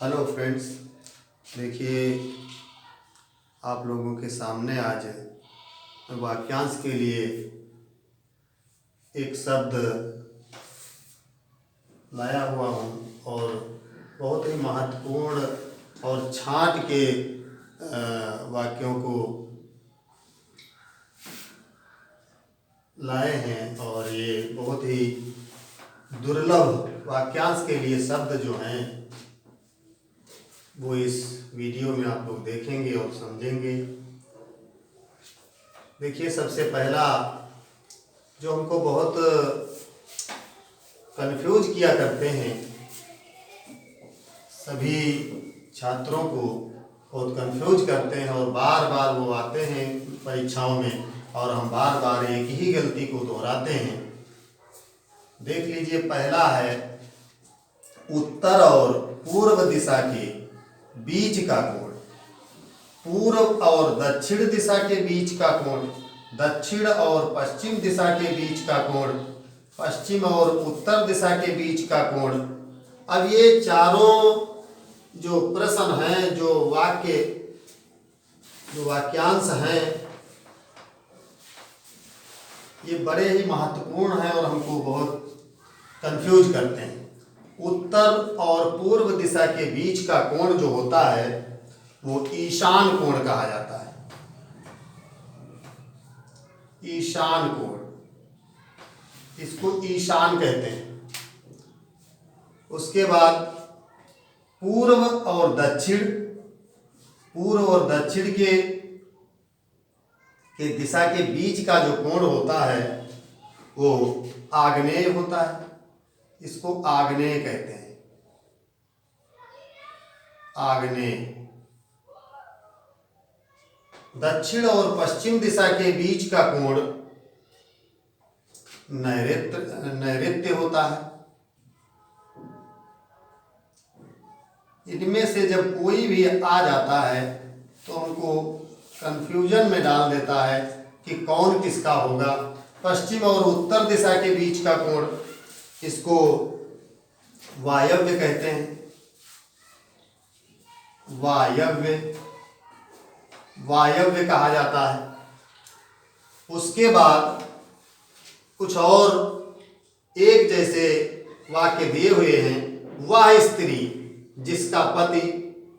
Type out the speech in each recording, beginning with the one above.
Hello friends, देखिए आप लोगों के सामने आज वाक्यांश के लिए एक शब्द लाया हुआ हूँ और बहुत ही महत्वपूर्ण और छांट के वाक्यों को लाए हैं। और ये बहुत ही दुर्लभ वाक्यांश के लिए शब्द जो हैं वो इस वीडियो में आप लोग देखेंगे और समझेंगे। देखिए, सबसे पहला जो हमको बहुत कंफ्यूज किया करते हैं, सभी छात्रों को बहुत कंफ्यूज करते हैं और बार बार वो आते हैं परीक्षाओं में और हम बार बार एक ही गलती को दोहराते हैं। देख लीजिए, पहला है उत्तर और पूर्व दिशा के बीच का कोण। पूर्व और दक्षिण दिशा के बीच का कोण, दक्षिण और पश्चिम दिशा के बीच का कोण, पश्चिम और उत्तर दिशा के बीच का कोण। अब ये चारों जो प्रश्न हैं, जो वाक्यांश हैं, ये बड़े ही महत्वपूर्ण हैं और हमको बहुत कंफ्यूज करते हैं। उत्तर और पूर्व दिशा के बीच का कोण जो होता है वो ईशान कोण कहा जाता है। ईशान कोण, इसको ईशान कहते हैं। उसके बाद पूर्व और दक्षिण के दिशा के बीच का जो कोण होता है वो आग्नेय होता है। इसको आग्नेय कहते हैं। आग्नेय। दक्षिण और पश्चिम दिशा के बीच का कोण नैऋत्य होता है। इनमें से जब कोई भी आ जाता है तो हमको कंफ्यूजन में डाल देता है कि कौन किसका होगा। पश्चिम और उत्तर दिशा के बीच का कोण, इसको वायव्य कहते हैं। वायव्य कहा जाता है। उसके बाद कुछ और एक जैसे वाक्य दिए हुए हैं। वह स्त्री जिसका पति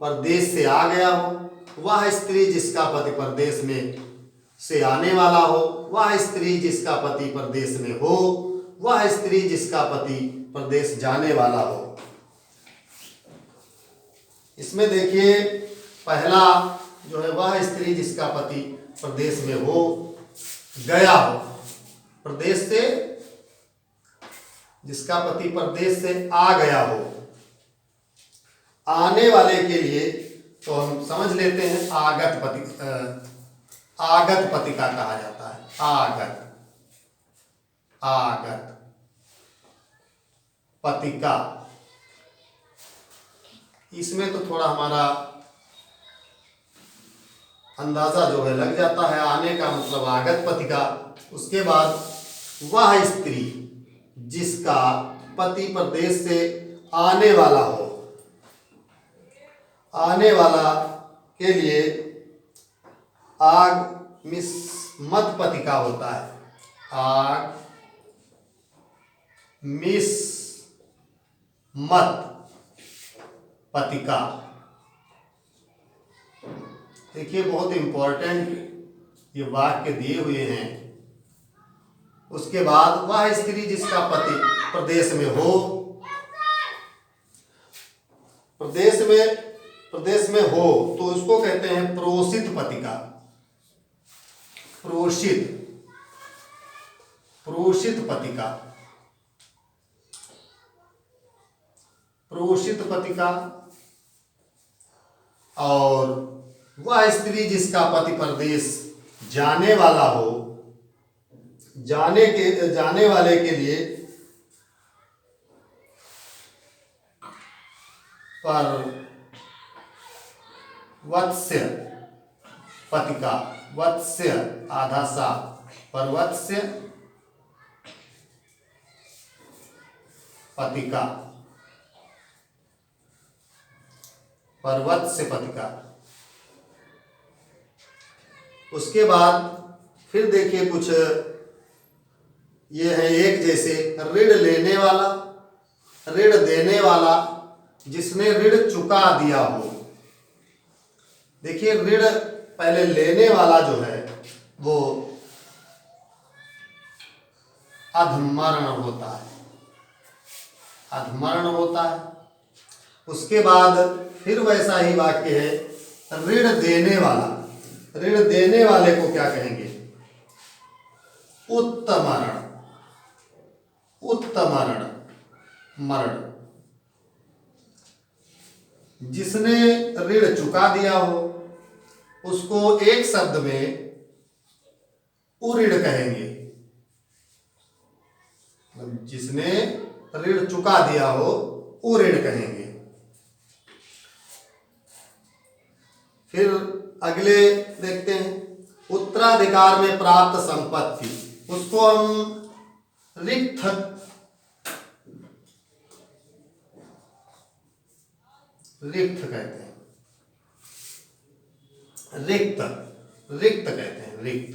परदेश से आ गया हो, वह स्त्री जिसका पति परदेश में से आने वाला हो, वह स्त्री जिसका पति परदेश में हो, वह स्त्री जिसका पति परदेश जाने वाला हो। इसमें देखिए, पहला जो है वह स्त्री जिसका पति प्रदेश में हो, गया हो। प्रदेश से, जिसका पति प्रदेश से आ गया हो। आने वाले के लिए तो हम समझ लेते हैं आगत पतिका कहा जाता है। आगत पतिका। इसमें तो थोड़ा हमारा अंदाजा जो है लग जाता है। आने का मतलब आगत पतिका। उसके बाद वह स्त्री जिसका पति प्रदेश से आने वाला हो। आने वाला के लिए आगमिष्मत पतिका होता है। आगमिष्मत पतिका। देखिए, बहुत इंपॉर्टेंट ये वाक्य दिए हुए हैं। उसके बाद वह स्त्री जिसका पति प्रदेश में हो। प्रदेश में हो तो उसको कहते हैं प्रोषित पतिका। प्रोषित पतिका। और वह स्त्री जिसका पति परदेश जाने वाला हो, जाने वाले के लिए परवत्स्य पतिका। वत्स्य आधा सा, परवत्स्य पतिका। पर्वत से पथिका। उसके बाद फिर देखिए कुछ ये है एक जैसे ऋण लेने वाला, ऋण देने वाला, जिसने ऋण चुका दिया हो। देखिए ऋण पहले लेने वाला जो है वो अधमर्ण होता है, अधमर्ण होता है। उसके बाद फिर वैसा ही वाक्य है ऋण देने वाला, ऋण देने वाले को क्या कहेंगे? उत्तमर्ण, उत्तमर्ण, मरण। जिसने ऋण चुका दिया हो उसको एक शब्द में उऋण कहेंगे। जिसने ऋण चुका दिया हो उऋण कहेंगे। फिर अगले देखते हैं उत्तराधिकार में प्राप्त संपत्ति, उसको हम रिक्त, रिक्त कहते हैं, रिक्त, रिक्त कहते हैं, रिक्त।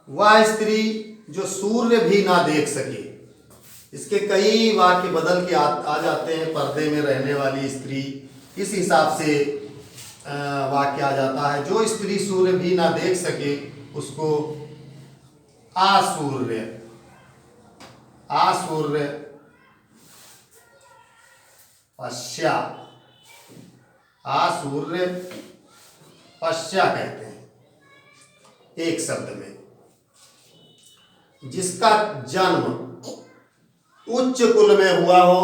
वह स्त्री जो सूर्य भी ना देख सके, इसके कई वाक्य बदल के आ जाते हैं। पर्दे में रहने वाली स्त्री, इस हिसाब से वाक्य आ जाता है। जो स्त्री सूर्य भी ना देख सके उसको आसूर्य, आसूर्य, पश्या, आसूर्य, पश्या कहते हैं एक शब्द में। जिसका जन्म उच्च कुल में हुआ हो,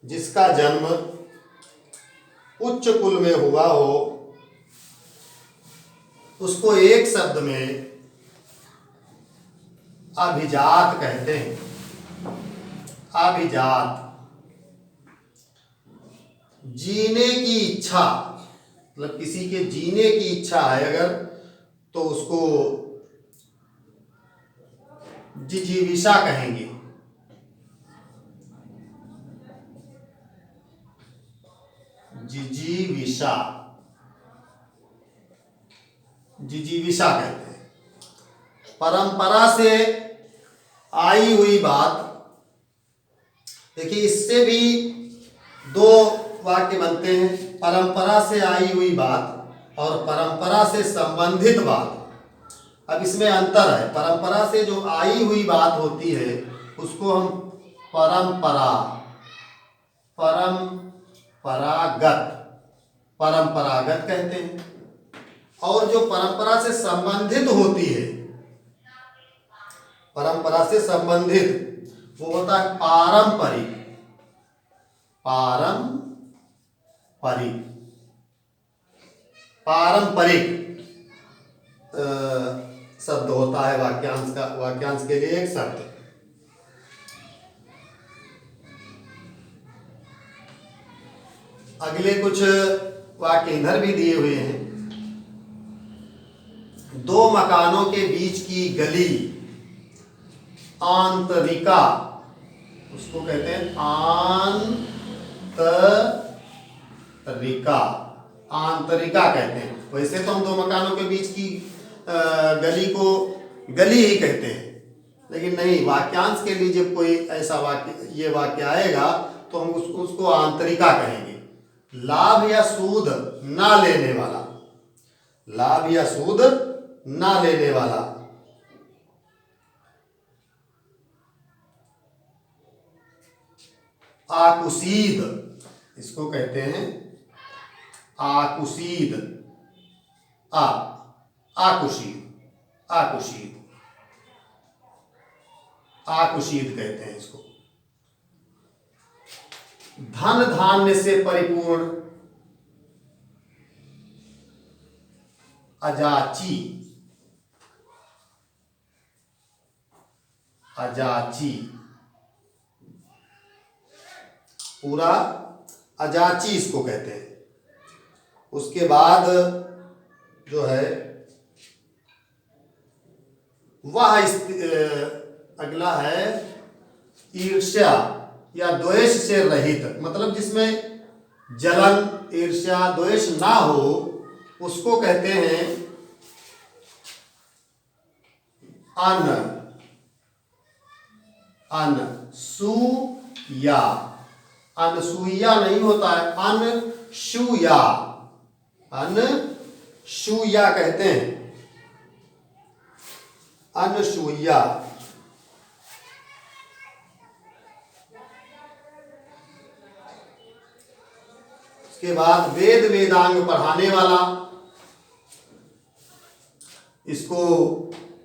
जिसका जन्म उच्च कुल में हुआ हो उसको एक शब्द में अभिजात कहते हैं, अभिजात। जीने की इच्छा, मतलब किसी के जीने की इच्छा है अगर, तो उसको जिजीविषा कहेंगे। जिजीविषा, जिजीविषा कहते हैं। परंपरा से आई हुई बात, देखिए इससे भी दो वाक्य बनते हैं, परंपरा से आई हुई बात और परंपरा से संबंधित बात। अब इसमें अंतर है, परंपरा से जो आई हुई बात होती है उसको हम परंपरा, परंपरागत, परंपरागत कहते हैं। और जो परंपरा से संबंधित होती है, परंपरा से संबंधित, वो होता है पारंपरिक, पारंपरिक, पारंपरिक शब्द होता है वाक्यांश का, वाक्यांश के लिए एक शब्द। अगले कुछ वाक्य इधर भी दिए हुए हैं। दो मकानों के बीच की गली आंतरिका, उसको कहते हैं आंतरिका, आंतरिका कहते हैं। वैसे तो हम दो मकानों के बीच की गली को गली ही कहते हैं, लेकिन नहीं, वाक्यांश के लिए जब कोई ऐसा वाक्य, ये वाक्य आएगा तो हम उसको आंतरिका कहेंगे। लाभ या सूद ना लेने वाला, लाभ या सूद ना लेने वाला। आकुशीद, इसको कहते हैं आकुशीद, आकुशीद, आकुशीद, आकुशीद कहते हैं इसको। धन धान्य से परिपूर्ण, अजाची, अजाची, पूरा अजाची इसको कहते हैं। उसके बाद जो है वह अगला है ईर्ष्या, या द्वेष से रहित, मतलब जिसमें जलन, ईर्ष्या, द्वेष ना हो, उसको कहते हैं अनसूया। अनसूया नहीं होता है, अनसूया, अनसूया कहते हैं, अनसूया। उसके बाद वेद वेदांग पढ़ाने वाला, इसको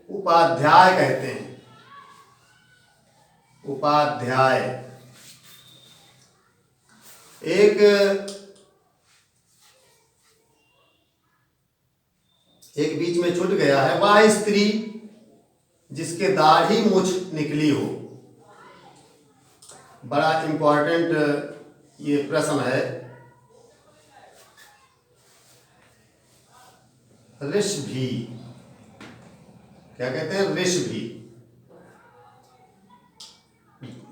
उपाध्याय कहते हैं, उपाध्याय। एक बीच में छूट गया है, वह स्त्री जिसके दाढ़ी मूछ निकली हो। बड़ा इंपॉर्टेंट ये प्रश्न है। ऋषभी, क्या कहते हैं? ऋषभी।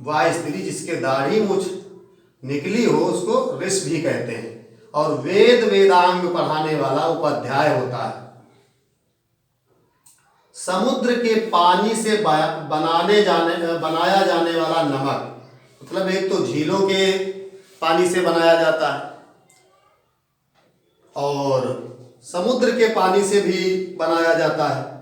वह स्त्री जिसके दाढ़ी मूछ निकली हो उसको ऋषभी कहते हैं। और वेद वेदांग पढ़ाने वाला उपाध्याय होता है। समुद्र के पानी से बनाया जाने वाला नमक, मतलब एक तो झीलों के पानी से बनाया जाता है और समुद्र के पानी से भी बनाया जाता है।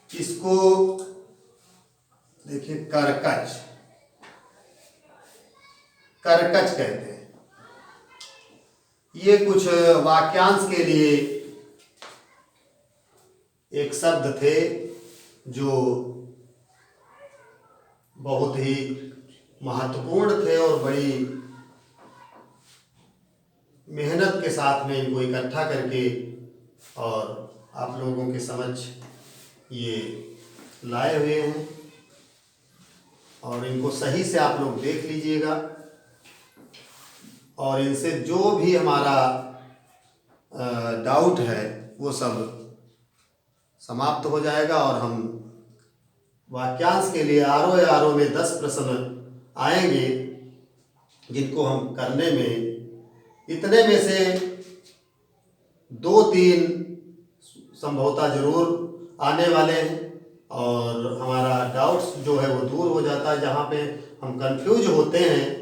इसको देखिए करकच, करकच कहते हैं। ये कुछ वाक्यांश के लिए एक शब्द थे जो बहुत ही महत्वपूर्ण थे और बड़ी मेहनत के साथ में इनको इकट्ठा करके और आप लोगों के समझ ये लाए हुए हैं। और इनको सही से आप लोग देख लीजिएगा और इनसे जो भी हमारा डाउट है वो सब समाप्त हो जाएगा और हम वाक्यांश के लिए आरो में 10 प्रश्न आएंगे जिनको हम करने में, इतने में से 2-3 संभवतः जरूर आने वाले हैं और हमारा डाउट्स जो है वो दूर हो जाता है। जहाँ पे हम कंफ्यूज होते हैं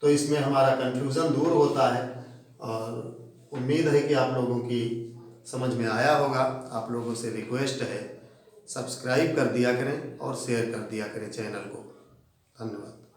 तो इसमें हमारा कंफ्यूजन दूर होता है और उम्मीद है कि आप लोगों की समझ में आया होगा। आप लोगों से रिक्वेस्ट है सब्सक्राइब कर दिया करें और शेयर कर दिया करें चैनल को। धन्यवाद।